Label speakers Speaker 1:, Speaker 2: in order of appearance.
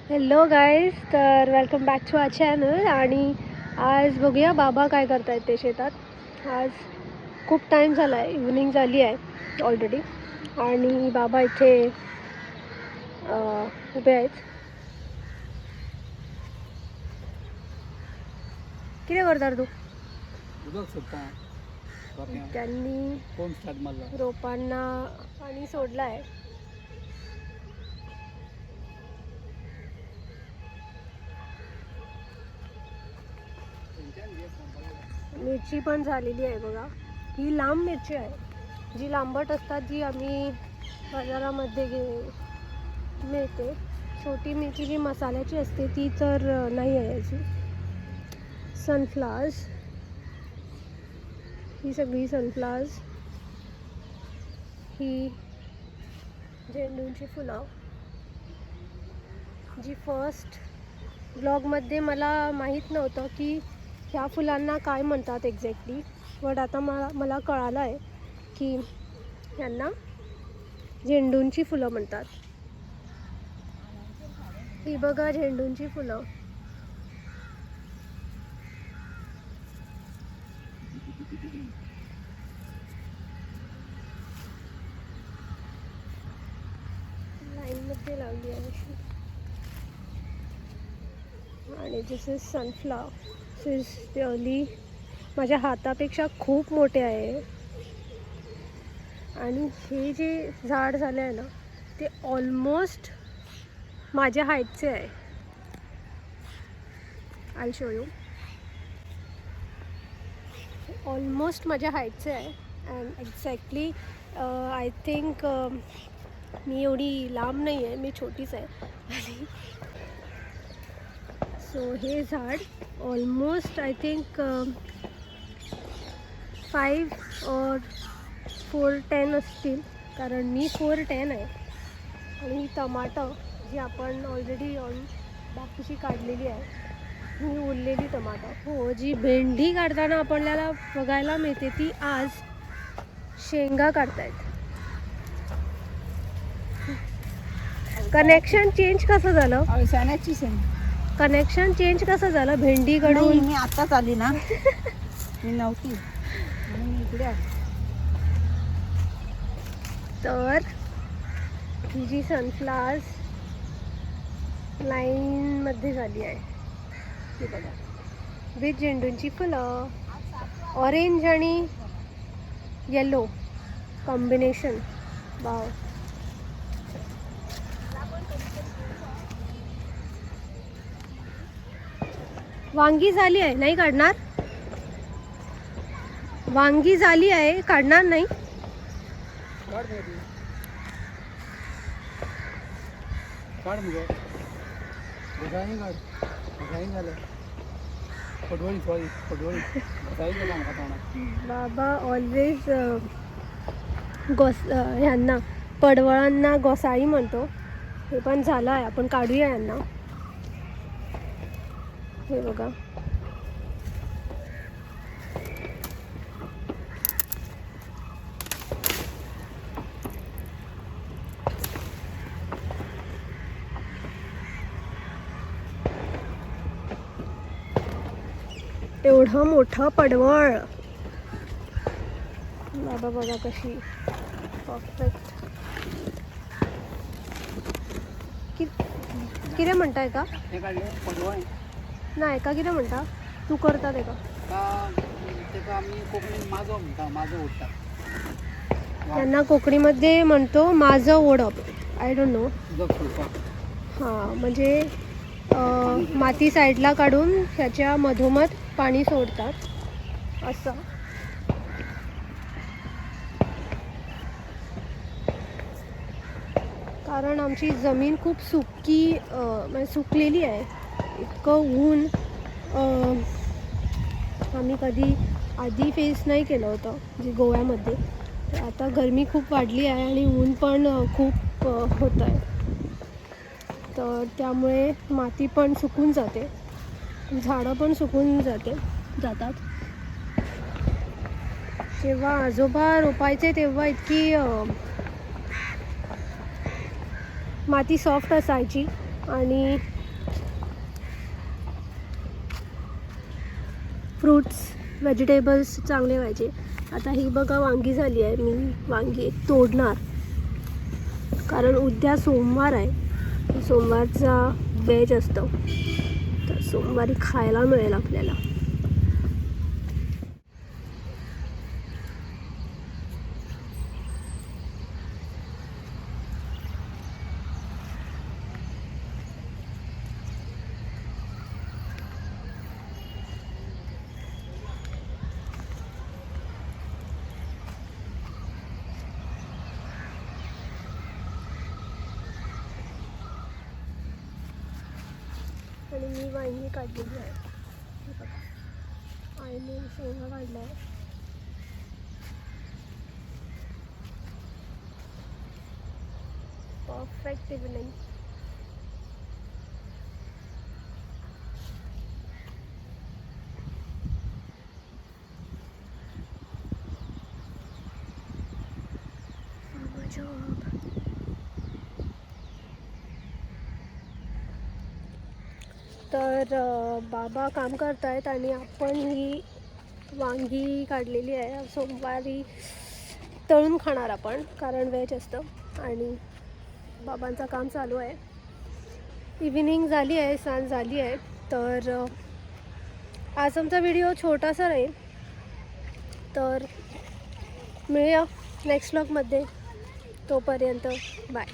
Speaker 1: Hello guys, तर welcome back to our channel. आणि आज बघूया बाबा काय करतायत ते शेतात. आज खूप टाईम झाला आहे, इव्हनिंग झाली आहे ऑलरेडी, आणि बाबा इथे उभे आहेत. किती करतात तू? त्यांनी रोपांना पाणी सोडलं आहे. मिरची पण झालेली आहे बघा. ही लांब मिरची आहे, जी लांबट असतात, जी आम्ही बाजारामध्ये मिळते. छोटी मिरची जी मसाल्याची असते ती तर नाही आहे याची. सनफ्लावर्स, ही सगळी सनफ्लावर्स, ही झेंडूची फुलं, जी फर्स्ट ब्लॉगमध्ये मला माहीत नव्हतं की ह्या फुलांना काय म्हणतात एक्झॅक्टली, बट आता मला कळालं आहे की यांना झेंडूंची फुलं म्हणतात. ही बघा झेंडूंची फुलं. लाईनमध्ये लावली आहे अशी. आणि this is sunflower. This is really माझ्या हातापेक्षा खूप मोठे आहे. आणि हे जे झाड झाले आहे ना, ते ऑलमोस्ट माझ्या हाईटचे आहे. I show you. ऑलमोस्ट माझ्या हाईटचे आहे. अँड एक्झॅक्टली आय थिंक मी एवढी लांब नाही आहे, मी छोटीच आहे. आणि सो हे झाड ऑलमोस्ट आय थिंक 5 और 4'10" असतील, कारण मी 4'10" आहे. आणि ही टमाटर जी आपण ऑलरेडी बाकीची काढलेली आहे, ही उरलेली टमाटर, हो, जी भेंडी काढताना आपल्याला बघायला मिळते, ती आज शेंगा काढतायत. कनेक्शन चेंज कसं झालं?
Speaker 2: अळसाण्याची शेंग.
Speaker 1: कनेक्शन चेंज कसं झालं भेंडीकडून?
Speaker 2: मी आत्ताच आली ना, मी नव्हती, मी इकडे आली.
Speaker 1: तर ही जी सनफ्लावर्स लाईनमध्ये झाली आहे, ती बघा, विथ झेंडूंची फुलं. ऑरेंज आणि येलो कॉम्बिनेशन. वाव. वांगी झाली आहे, नाही काढणार? वांगी झाली आहे, काढणार नाही? बाबा ऑलवेज ह्यांना पडवळांना गोसाळी म्हणतो. हे पण झालं आहे, आपण काढूया यांना. हे बघा, एवढं मोठं पडवळ. बाबा बघा कशी परफेक्ट. किती म्हणताय का? नाही का, किती म्हणता तू करता ते का? त्यांना कोकणीमध्ये म्हणतो माझं ओढप. I don't know. हां, म्हणजे माती साईडला काढून त्याच्या मधोमध पाणी सोडतात असं. कारण आमची जमीन खूप म्हणजे सुकलेली आहे. इतकं ऊन आम्ही कधी आधी फेस नाही केलं होतं, जे गोव्यामध्ये. तर आता गरमी खूप वाढली आहे आणि ऊन पण खूप होत आहे. तर त्यामुळे माती पण सुकून जाते, झाडं पण सुकून जातात. जेव्हा आजोबा रोपायचे तेव्हा इतकी माती सॉफ्ट असायची आणि फ्रूट्स व्हेजिटेबल्स चांगले व्हायचे. आता ही बघा वांगी झाली आहे. मी वांगी तोडणार कारण उद्या सोमवार आहे. सोमवारचा व्हेज असतो तर सोमवारी खायला मिळेल आपल्याला. आणि मी वांगी काढलेली आहे. हे बघा आईने शेंगा काढल्या आहे. Perfect evening. तर बाबा काम करत आहेत आणि आपण ही वांगी काढलेली आहे. सोमवारी तळून खाणार आपण कारण व्हेज असतं. आणि बाबांचं काम चालू आहे. इव्हिनिंग झाली आहे, सांज झाली आहे. तर आज आमचा व्हिडिओ छोटासा राहील. तर मिळूया नेक्स्ट व्लॉगमध्ये. तोपर्यंत बाय.